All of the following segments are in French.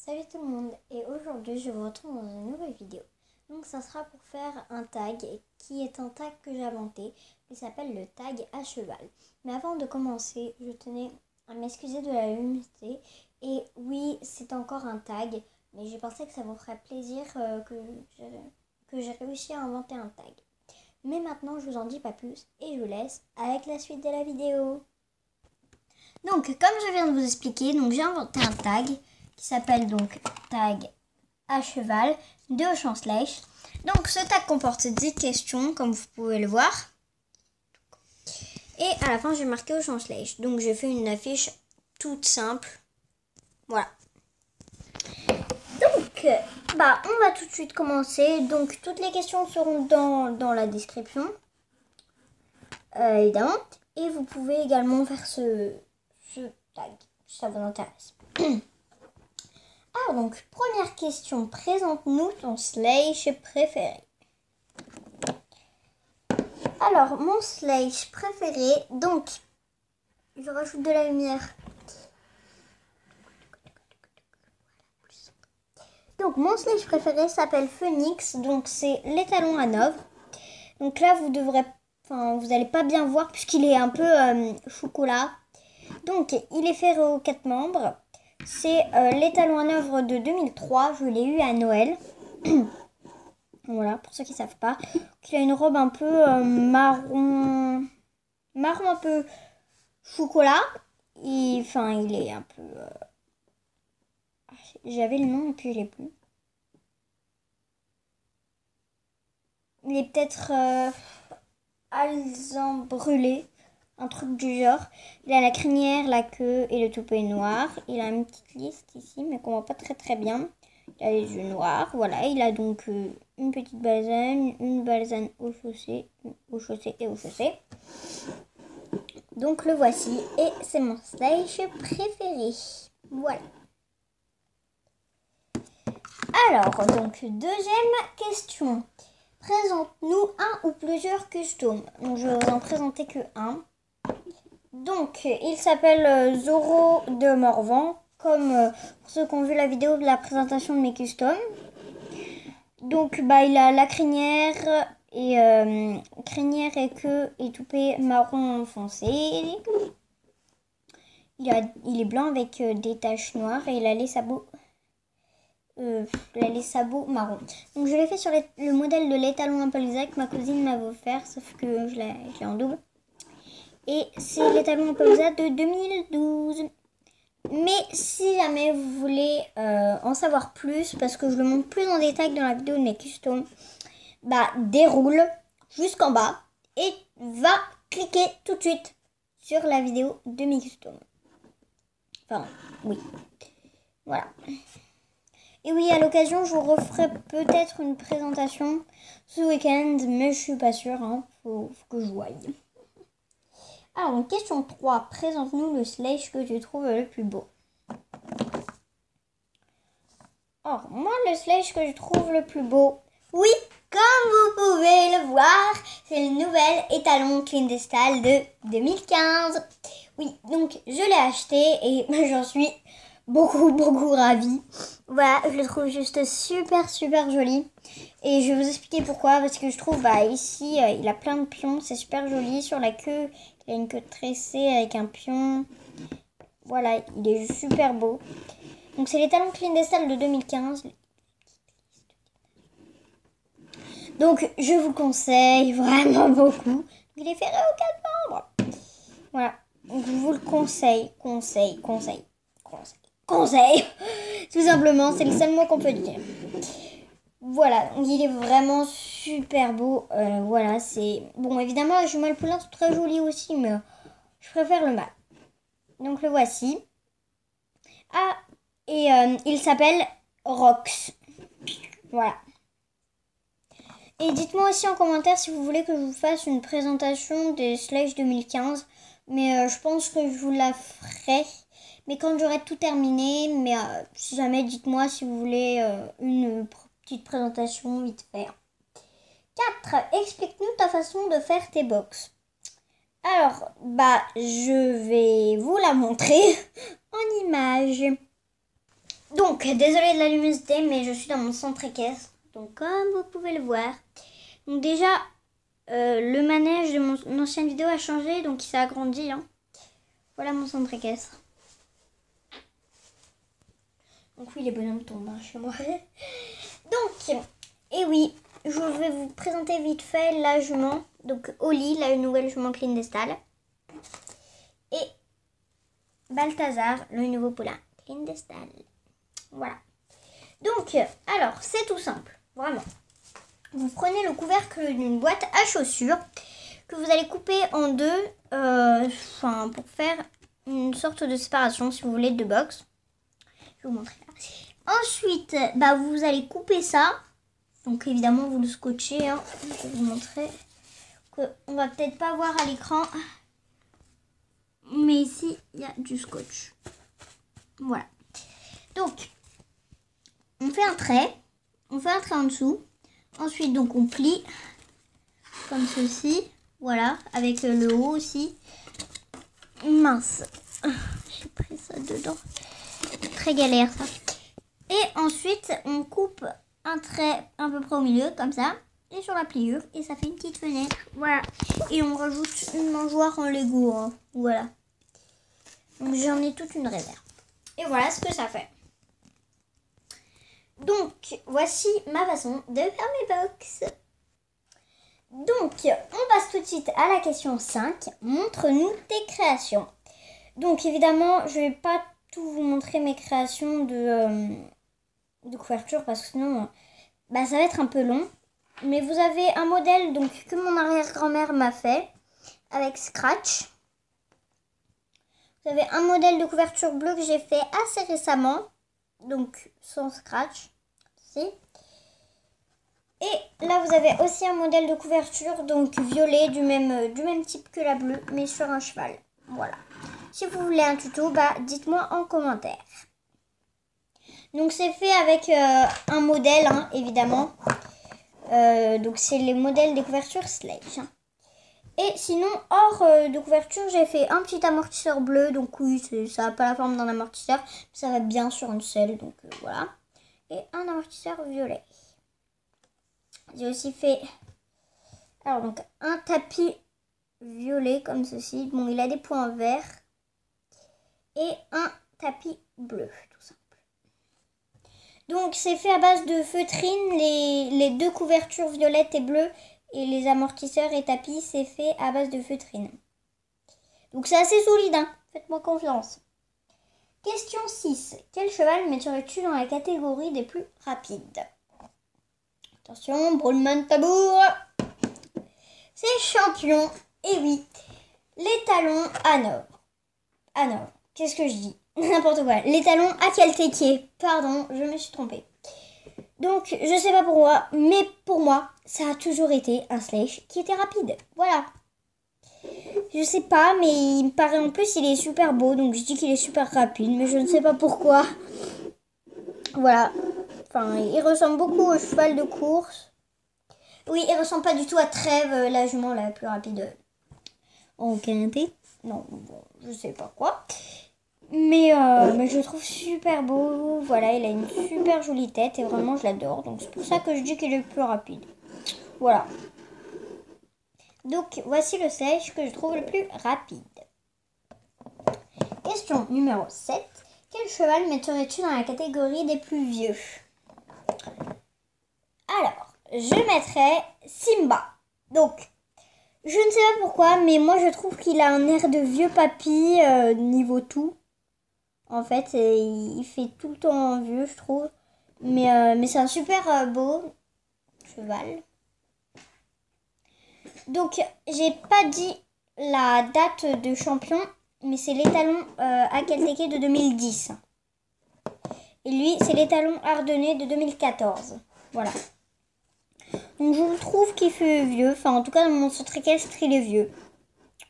Salut tout le monde, et aujourd'hui je vous retrouve dans une nouvelle vidéo. Donc ça sera pour faire un tag qui est un tag que j'ai inventé. Il s'appelle le tag à cheval. Mais avant de commencer, je tenais à m'excuser de la luminosité. Et oui, c'est encore un tag, mais j'ai pensé que ça vous ferait plaisir que j'ai réussi à inventer un tag. Mais maintenant je vous en dis pas plus et je vous laisse avec la suite de la vidéo. Donc comme je viens de vous expliquer, j'ai inventé un tag qui s'appelle donc tag à cheval de Auchan/Slash. Donc ce tag comporte 10 questions comme vous pouvez le voir. Et à la fin j'ai marqué Auchan/Slash. Donc j'ai fait une affiche toute simple. Voilà. Donc on va tout de suite commencer. Donc toutes les questions seront dans la description. Évidemment. Et vous pouvez également faire ce tag si ça vous intéresse. Alors donc, première question, présente-nous ton Slash préféré. Alors, mon Slash préféré, donc, je rajoute de la lumière. Donc, mon Slash préféré s'appelle Phoenix, donc c'est l'étalon hanovre. Donc là, vous n'allez pas bien voir puisqu'il est un peu chocolat. Donc, il est ferré aux 4 membres. C'est l'étalon hanovre de 2003. Je l'ai eu à Noël. Voilà, pour ceux qui ne savent pas. Il a une robe un peu marron un peu chocolat. Il est un peu... J'avais le nom et puis je l'ai plus. Il est peut-être alezan brûlé. Un truc du genre. Il a la crinière, la queue et le toupet noir. Il a une petite liste ici, mais qu'on voit pas très bien. Il a les yeux noirs. Voilà, il a donc une petite balzane, une balzane au chaussée et au chaussée. Donc le voici et c'est mon Slash préféré. Voilà. Alors, donc deuxième question. Présente-nous un ou plusieurs customs. Donc je vais vous en présenter que un. Donc, il s'appelle Zoro de Morvan, comme pour ceux qui ont vu la vidéo de la présentation de mes customs. Donc, il a la crinière et queue et toupet marron foncé. Il est blanc avec des taches noires et il a les sabots marron. Donc, je l'ai fait sur le modèle de l'étalon Impalisa que ma cousine m'avait offert, sauf que je l'ai en double. Et c'est l'étalon Impalisa de 2012. Mais si jamais vous voulez en savoir plus, parce que je le montre plus en détail dans la vidéo de mes customs, déroule jusqu'en bas et va cliquer tout de suite sur la vidéo de mes customs. Enfin, oui. Voilà. Et oui, à l'occasion, je vous referai peut-être une présentation ce week-end, mais je suis pas sûre, hein. Faut que je voie. Alors, question 3. Présente-nous le Slash que tu trouves le plus beau. Or, moi, le Slash que je trouve le plus beau, oui, comme vous pouvez le voir, c'est le nouvel étalon Clean de 2015. Oui, donc je l'ai acheté et j'en suis beaucoup ravie. Voilà, je le trouve juste super joli. Et je vais vous expliquer pourquoi, parce que je trouve ici, il a plein de pions, c'est super joli. Sur la queue, il a une queue tressée avec un pion. Voilà, il est super beau. Donc c'est l'étalon Clean de 2015. Donc je vous conseille vraiment beaucoup. Il est ferré aux 4 membres. Voilà, donc je vous le conseille. Tout simplement, c'est le seul mot qu'on peut dire. Voilà, donc il est vraiment super beau. Voilà, c'est... Bon, évidemment, le jumeau poulain, c'est très joli aussi, mais je préfère le mâle. Donc le voici. Ah, et il s'appelle Rox. Voilà. Et dites-moi aussi en commentaire si vous voulez que je vous fasse une présentation des Slash 2015. Mais je pense que je vous la ferai. Mais quand j'aurai tout terminé. Mais si jamais, dites-moi si vous voulez une petite présentation vite fait. 4. Explique-nous ta façon de faire tes box. Alors, je vais vous la montrer en image. Donc, Donc, désolée de la luminosité, mais je suis dans mon centre équestre. Donc, comme vous pouvez le voir. Donc déjà, le manège de mon ancienne vidéo a changé, donc il s'est agrandi. Hein. Voilà mon centre équestre. Donc oui, les bonhommes tombent chez moi. Donc, et oui, je vais vous présenter vite fait la jument. Donc, Oli, la nouvelle jument Clydesdale. Et Balthazar, le nouveau poulain Clydesdale. Voilà. Donc, alors, c'est tout simple, vraiment. Vous prenez le couvercle d'une boîte à chaussures que vous allez couper en deux, pour faire une sorte de séparation, si vous voulez, de box. Je vais vous montrer là. Ensuite, vous allez couper ça. Donc, évidemment, vous le scotchez. Hein. Je vais vous montrer qu'on va peut-être pas voir à l'écran. Mais ici, il y a du scotch. Voilà. Donc, on fait un trait. On fait un trait en dessous. Ensuite, donc, on plie comme ceci. Voilà, avec le haut aussi. Mince. J'ai pris ça dedans. Très galère, ça. Et ensuite, on coupe un trait à peu près au milieu, comme ça. Et sur la pliure. Et ça fait une petite fenêtre. Voilà. Et on rajoute une mangeoire en Lego. Hein. Voilà. Donc, j'en ai toute une réserve. Et voilà ce que ça fait. Donc, voici ma façon de faire mes box. Donc, on passe tout de suite à la question 5. Montre-nous tes créations. Donc, évidemment, je ne vais pas tout vous montrer mes créations de couverture parce que sinon, ça va être un peu long. Mais vous avez un modèle donc, que mon arrière-grand-mère m'a fait avec Scratch. Vous avez un modèle de couverture bleue que j'ai fait assez récemment. Donc, sans Scratch. Ici. Et là, vous avez aussi un modèle de couverture, donc violet, du même type que la bleue, mais sur un cheval. Voilà. Si vous voulez un tuto, dites-moi en commentaire. Donc, c'est fait avec un modèle, hein, évidemment. Donc, c'est les modèles des couvertures Sledge. Et sinon, hors de couverture, j'ai fait un petit amortisseur bleu. Donc, oui, ça n'a pas la forme d'un amortisseur. Mais ça va bien sur une selle, donc voilà. Et un amortisseur violet. J'ai aussi fait donc un tapis violet comme ceci. Bon, il a des points verts. Et un tapis bleu, tout simple. Donc, c'est fait à base de feutrine. Les deux couvertures violettes et bleues et les amortisseurs et tapis, c'est fait à base de feutrine. Donc, c'est assez solide, hein. Faites-moi confiance. Question 6. Quel cheval mettrais-tu dans la catégorie des plus rapides? Attention, roulement de tambour. C'est champion. Et oui, les talons Hanovre. Qu'est-ce que je dis? N'importe quoi. Les talons Akelteke. Pardon, je me suis trompée. Donc, je sais pas pourquoi, mais pour moi, ça a toujours été un Sledge qui était rapide. Voilà. Je sais pas, mais il me paraît en plus, il est super beau. Donc, je dis qu'il est super rapide, mais je ne sais pas pourquoi. Voilà. Enfin, il ressemble beaucoup au cheval de course. Oui, il ressemble pas du tout à Trèves, la jument la plus rapide en quintet. Non, bon, je sais pas quoi. Mais je le trouve super beau. Voilà, il a une super jolie tête et vraiment, je l'adore. Donc, c'est pour ça que je dis qu'il est le plus rapide. Voilà. Donc, voici le sèche que je trouve le plus rapide. Question numéro 7. Quel cheval mettrais-tu dans la catégorie des plus vieux? Alors, je mettrais Simba. Donc, je ne sais pas pourquoi, mais moi je trouve qu'il a un air de vieux papy niveau tout. En fait, il fait tout le temps vieux, je trouve. Mais c'est un super beau cheval. Donc, j'ai pas dit la date de champion, mais c'est l'étalon Akelteke de 2010. Et lui, c'est l'étalon ardennais de 2014. Voilà. Donc, je trouve qu'il fait vieux. Enfin, en tout cas, dans mon centre équestre, il est vieux.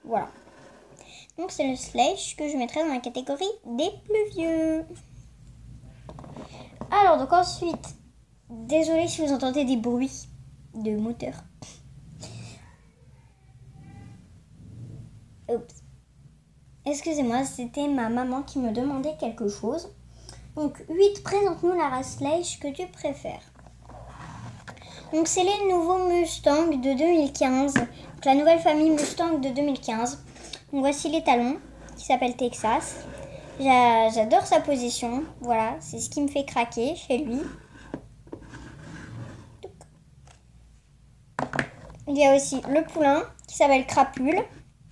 Voilà. Donc, c'est le Sledge que je mettrai dans la catégorie des plus vieux. Alors, donc ensuite, désolée si vous entendez des bruits de moteur. Oups. Excusez-moi, c'était ma maman qui me demandait quelque chose. Donc 8, présente-nous la race Sleiche que tu préfères. Donc c'est les nouveaux Mustangs de 2015. Donc la nouvelle famille Mustang de 2015. Donc voici les talons qui s'appellent Texas. J'adore sa position. Voilà, c'est ce qui me fait craquer chez lui. Il y a aussi le poulain qui s'appelle Crapule.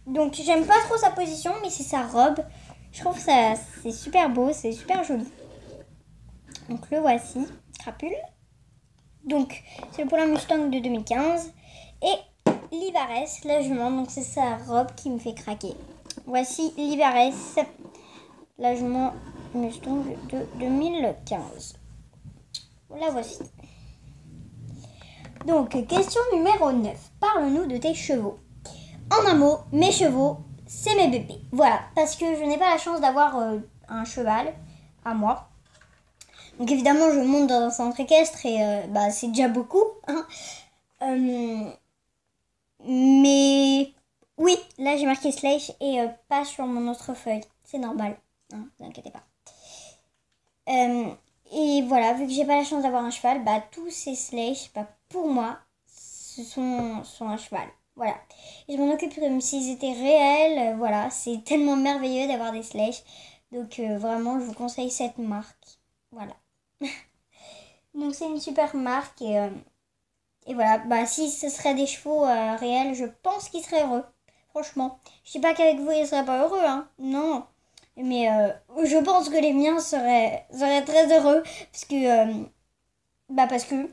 Donc j'aime pas trop sa position, mais c'est sa robe. Je trouve ça c'est super beau, c'est super joli. Donc le voici, Crapule. Donc c'est le poulain Mustang de 2015. Et Livares, la jument, donc c'est sa robe qui me fait craquer. Voici Livares, la jument Mustang de 2015. La voici. Donc, question numéro 9. Parle-nous de tes chevaux. En un mot, mes chevaux, c'est mes bébés. Voilà, parce que je n'ai pas la chance d'avoir un cheval à moi. Donc évidemment, je monte dans un centre équestre et c'est déjà beaucoup. Hein. Mais oui, là j'ai marqué Sleiche et pas sur mon autre feuille. C'est normal, hein, ne vous inquiétez pas. Et voilà, vu que j'ai pas la chance d'avoir un cheval, tous ces Sleiche, pour moi, ce sont un cheval. Voilà. Et je m'en occupe comme s'ils étaient réels. Voilà, c'est tellement merveilleux d'avoir des Sleiche. Donc vraiment, je vous conseille cette marque. Voilà. Donc c'est une super marque et voilà. Si ce serait des chevaux réels, je pense qu'ils seraient heureux. Franchement. Je dis pas qu'avec vous, ils seraient pas heureux, hein. Non. Mais je pense que les miens seraient très heureux. Parce que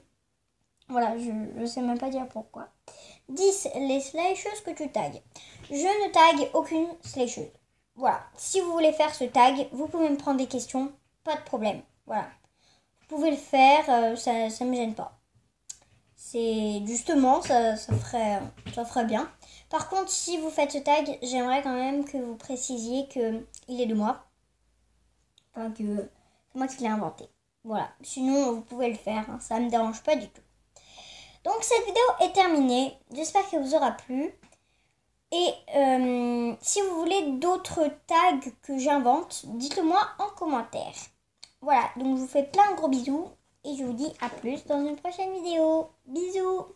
voilà, je sais même pas dire pourquoi. 10. Les slasheuses que tu tagues. Je ne tague aucune slasheuse. Voilà. Si vous voulez faire ce tag, vous pouvez me prendre des questions. Pas de problème. Voilà. Vous pouvez le faire, ça me gêne pas. C'est justement, ça ferait bien. Par contre, si vous faites ce tag, j'aimerais quand même que vous précisiez qu'il est de moi. Enfin, que c'est moi qui l'ai inventé. Voilà. Sinon, vous pouvez le faire. Hein. Ça me dérange pas du tout. Donc, cette vidéo est terminée. J'espère qu'elle vous aura plu. Et si vous voulez d'autres tags que j'invente, dites-le moi en commentaire. Voilà. Donc, je vous fais plein de gros bisous. Et je vous dis à plus dans une prochaine vidéo. Bisous!